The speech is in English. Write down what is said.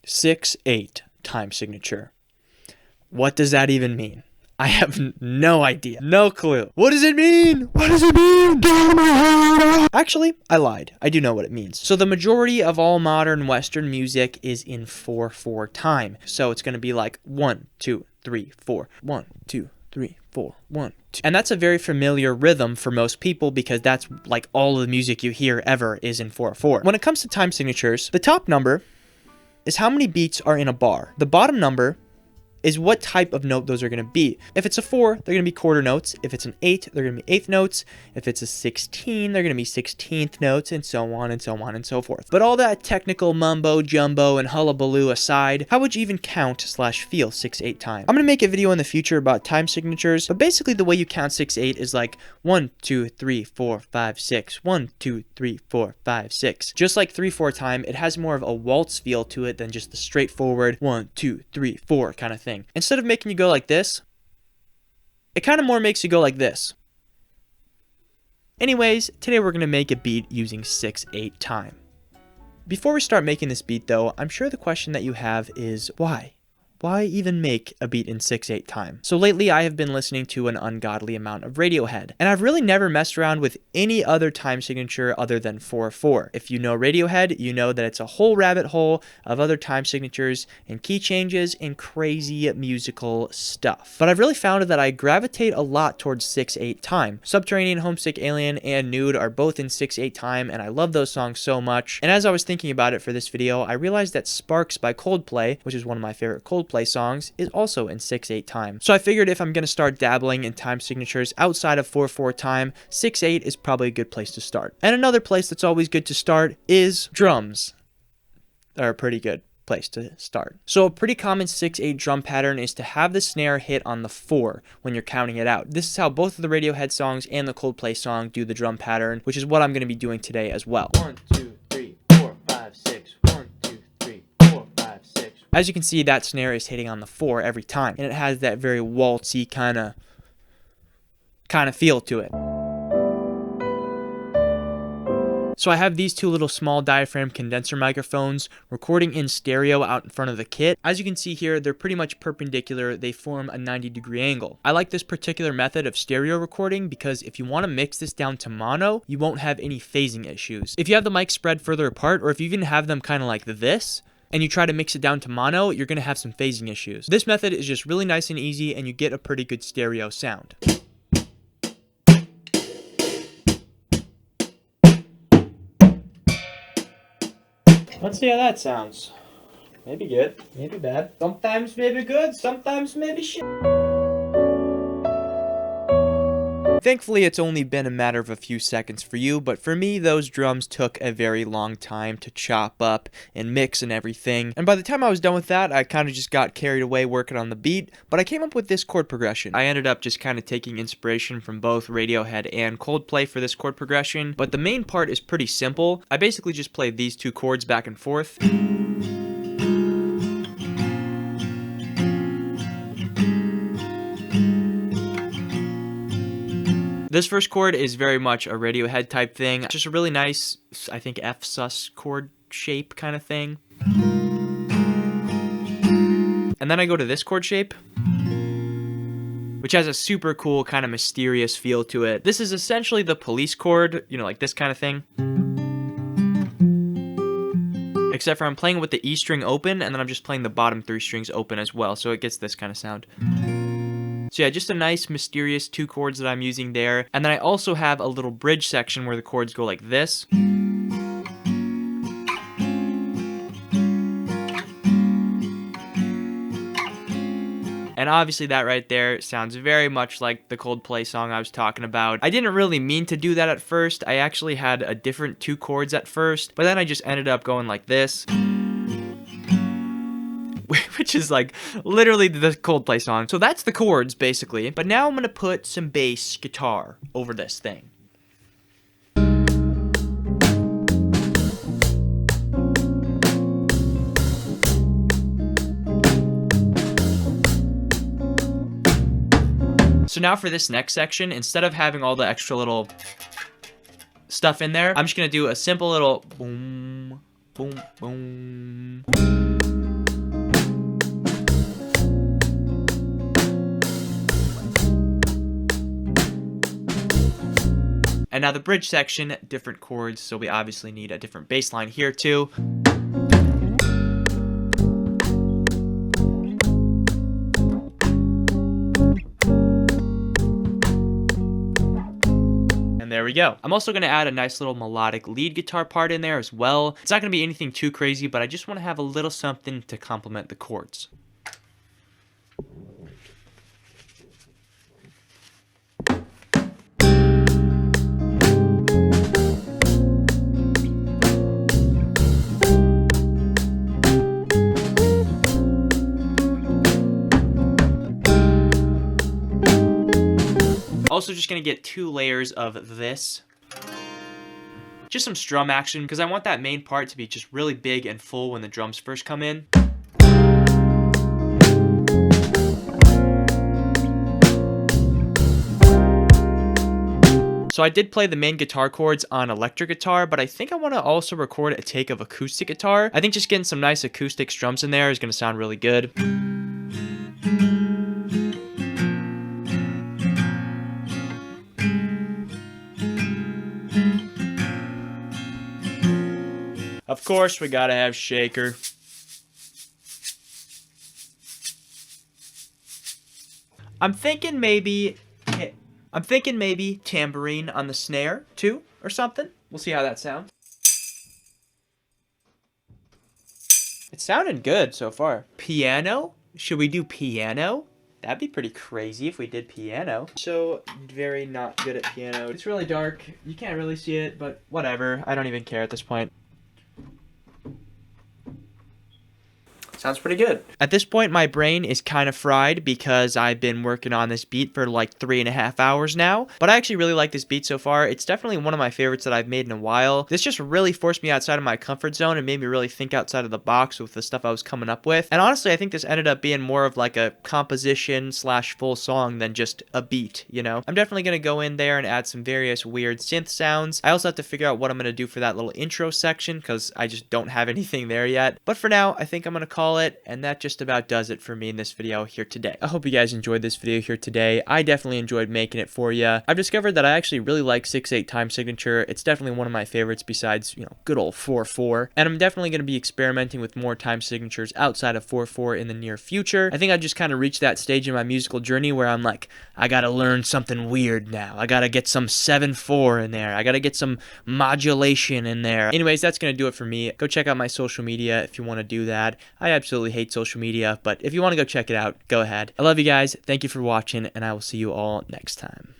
6/8 time signature. What does that even mean? I have no idea. No clue. What does it mean? What does it mean? Get out of my head. Actually, I lied. I do know what it means. So the majority of all modern Western music is in 4/4 time. So it's going to be like 1, 2, 3, 4. 1, 2, 3, 4. 1, 2. And that's a very familiar rhythm for most people because that's like all of the music you hear ever is in 4/4. When it comes to time signatures, the top number is how many beats are in a bar. The bottom number is what type of note those are going to be. If it's a 4, they're going to be quarter notes. If it's an 8, they're going to be eighth notes. If it's a 16, they're going to be 16th notes, and so on and so on and so forth. But all that technical mumbo jumbo and hullabaloo aside, how would you even count/feel 6/8 time? I'm going to make a video in the future about time signatures, but basically the way you count 6/8 is like 1, 2, 3, 4, 5, 6. 1, 2, 3, 4, 5, 6. Just like 3/4 time, it has more of a waltz feel to it than just the straightforward 1, 2, 3, 4 kind of thing. Instead of making you go like this, it kind of more makes you go like this. Anyways, today we're going to make a beat using 6/8 time. Before we start making this beat though, I'm sure the question that you have is why? Why even make a beat in 6/8 time? So lately I have been listening to an ungodly amount of Radiohead, and I've really never messed around with any other time signature other than 4/4. If you know Radiohead, you know that it's a whole rabbit hole of other time signatures and key changes and crazy musical stuff. But I've really found that I gravitate a lot towards 6/8 time. Subterranean, Homesick Alien, and Nude are both in 6/8 time, and I love those songs so much. And as I was thinking about it for this video, I realized that Sparks by Coldplay, which is one of my favorite Coldplay songs, is also in 6/8 time. So I figured if I'm going to start dabbling in time signatures outside of 4/4 time, 6/8 is probably a good place to start. And another place that's always good to start is drums. They're a pretty good place to start. So a pretty common 6/8 drum pattern is to have the snare hit on the 4 when you're counting it out. This is how both of the Radiohead songs and the Coldplay song do the drum pattern, which is what I'm going to be doing today as well. 1, 2, 3, 4, 5, 6. 1, 2, 3, 4, 5, 6. As you can see, that snare is hitting on the 4 every time, and it has that very waltzy kind of feel to it. So I have these two little small diaphragm condenser microphones recording in stereo out in front of the kit. As you can see here, they're pretty much perpendicular. They form a 90-degree angle. I like this particular method of stereo recording because if you want to mix this down to mono, you won't have any phasing issues. If you have the mic spread further apart, or if you even have them kind of like this, and you try to mix it down to mono, you're going to have some phasing issues. This method is just really nice and easy, and you get a pretty good stereo sound. Let's see how that sounds. Maybe good, maybe bad. Sometimes maybe good, sometimes maybe shit. Thankfully, it's only been a matter of a few seconds for you, but for me, those drums took a very long time to chop up and mix and everything. And by the time I was done with that, I kind of just got carried away working on the beat, but I came up with this chord progression. I ended up just kind of taking inspiration from both Radiohead and Coldplay for this chord progression, but the main part is pretty simple. I basically just play these two chords back and forth. This first chord is very much a Radiohead type thing. Just a really nice, I think, F sus chord shape kind of thing. And then I go to this chord shape, which has a super cool kind of mysterious feel to it. This is essentially the Police chord, you know, like this kind of thing. Except for I'm playing with the E string open, and then I'm just playing the bottom 3 strings open as well, so it gets this kind of sound. So yeah, just a nice mysterious 2 chords that I'm using there. And then I also have a little bridge section where the chords go like this. And obviously that right there sounds very much like the Coldplay song I was talking about. I didn't really mean to do that at first. I actually had a different 2 chords at first, but then I just ended up going like this. Which is like literally the Coldplay song. So that's the chords basically. But now I'm gonna put some bass guitar over this thing. So now for this next section, instead of having all the extra little stuff in there, I'm just gonna do a simple little boom, boom, boom. now the bridge section, different chords, so we obviously need a different bass line here too. And there we go. I'm also going to add a nice little melodic lead guitar part in there as well. It's not going to be anything too crazy, but I just want to have a little something to complement the chords. Also just going to get 2 layers of this. Just some strum action, because I want that main part to be just really big and full when the drums first come in. So I did play the main guitar chords on electric guitar, but I think I want to also record a take of acoustic guitar. I think just getting some nice acoustic strums in there is going to sound really good. Of course, we gotta have shaker. I'm thinking maybe tambourine on the snare too, or something. We'll see how that sounds. It's sounding good so far. Piano? Should we do piano? That'd be pretty crazy if we did piano. So very not good at piano. It's really dark. You can't really see it, but whatever. I don't even care at this point. Sounds pretty good. At this point, my brain is kind of fried because I've been working on this beat for like 3.5 hours now. But I actually really like this beat so far. It's definitely one of my favorites that I've made in a while. This just really forced me outside of my comfort zone and made me really think outside of the box with the stuff I was coming up with. And honestly, I think this ended up being more of like a composition / full song than just a beat, you know? I'm definitely going to go in there and add some various weird synth sounds. I also have to figure out what I'm going to do for that little intro section because I just don't have anything there yet. But for now, I think I'm going to call it, and that just about does it for me in this video here today. I hope you guys enjoyed this video here today. I definitely enjoyed making it for you. I've discovered that I actually really like 6/8 time signature. It's definitely one of my favorites besides, you know, good old 4/4. And I'm definitely going to be experimenting with more time signatures outside of 4/4 in the near future. I think I just kind of reached that stage in my musical journey where I'm like, I gotta learn something weird now. I gotta get some 7/4 in there. I gotta get some modulation in there. Anyways, that's gonna do it for me. Go check out my social media if you want to do that. I absolutely hate social media, but if you want to go check it out, go ahead. I love you guys. Thank you for watching, and I will see you all next time.